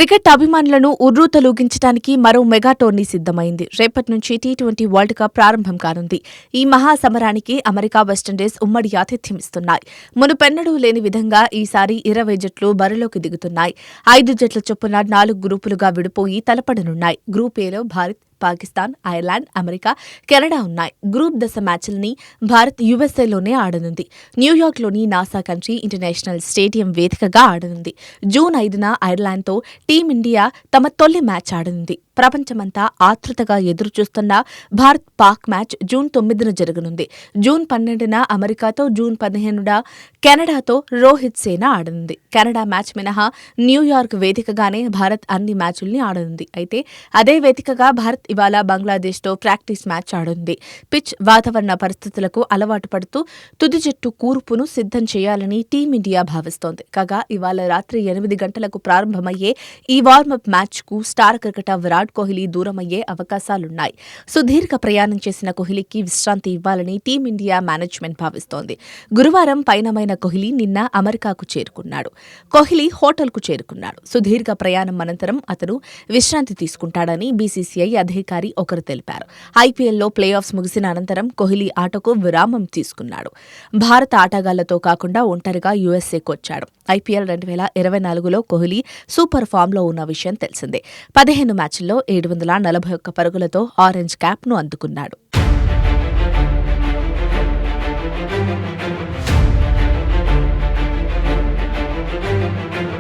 Cricket అభిమానులను ఉర్రూతలూగించడానికి మరో mega tourney సిద్ధమైంది. రేపటి నుంచి టీ20 వరల్డ్ కప్ ప్రారంభం కానుంది. ఈ మహాసమరానికి అమెరికా, వెస్టిండీస్ ఉమ్మడి ఆతిథ్యమిస్తున్నాయి. మునుపెన్నడూ లేని విధంగా ఈసారి 20 జట్లు బరిలోకి దిగుతున్నాయి. 5 జట్ల చొప్పున 4 గ్రూపులుగా విడిపోయి తలపడనున్నాయి. గ్రూప్ ఏలో Bharat, Pakistan, Ireland, America, Canada ఉన్నాయి. గ్రూప్ దశ మ్యాచ్ల్ని భారత్ యుఎస్ఏలోనే ఆడనుంది. న్యూయార్క్లోని నాసా కంట్రీ ఇంటర్నేషనల్ స్టేడియం వేదికగా ఆడనుంది. జూన్ 5న ఐర్లాండ్తో టీమిండియా తమ తొలి మ్యాచ్ ఆడనుంది. ప్రపంచమంతా ఆతృతగా ఎదురుచూస్తున్న భారత్ పాక్ మ్యాచ్ జూన్ 9న జరగనుంది. జూన్ 12న అమెరికాతో, జూన్ 15న కెనడాతో రోహిత్ సేన ఆడనుంది. కెనడా మ్యాచ్ మినహా న్యూయార్క్ వేదికగానే భారత్ అన్ని మ్యాచుల్ని ఆడనుంది. అయితే అదే వేదికగా భారత్ ఇవాళ బంగ్లాదేశ్తో ప్రాక్టీస్ మ్యాచ్ ఆడనుంది. పిచ్ వాతావరణ పరిస్థితులకు అలవాటు పడుతూ తుది జట్టు కూర్పును సిద్ధం చేయాలని టీమిండియా భావిస్తోంది. కాగా ఇవాళ రాత్రి 8 గంటలకు ప్రారంభమయ్యే ఈ వార్మప్ మ్యాచ్కు స్టార్ క్రికెటర్ విరాట్ కోహ్లీ దూరమయ్యే అవకాశాలున్నాయి. సుదీర్ఘ ప్రయాణం చేసిన కోహ్లీకి విశ్రాంతి ఇవ్వాలని టీమిండియా మేనేజ్మెంట్ భావిస్తోంది. గురువారం పయనమైన కోహ్లీ నిన్న అమెరికాకు చేరుకున్నాడు. కోహ్లీ హోటల్కు చేరుకున్నాడు. సుదీర్ఘ ప్రయాణం అనంతరం అతను విశ్రాంతి తీసుకుంటాడని బీసీసీఐ అధికారి ఒకరు తెలిపారు. ఐపీఎల్లో ప్లేఆఫ్స్ ముగిసిన అనంతరం కోహ్లీ ఆటకు విరామం తీసుకున్నాడు. భారత ఆటగాళ్లతో కాకుండా ఒంటరిగా యూఎస్ఏకొచ్చాడు. ఐపీఎల్ 2024లో కోహ్లీ సూపర్ ఫామ్లో ఉన్న విషయం తెలిసిందే. 15 మ్యాచ్ల్లో 741 పరుగులతో ఆరెంజ్ క్యాప్ను అందుకున్నాడు.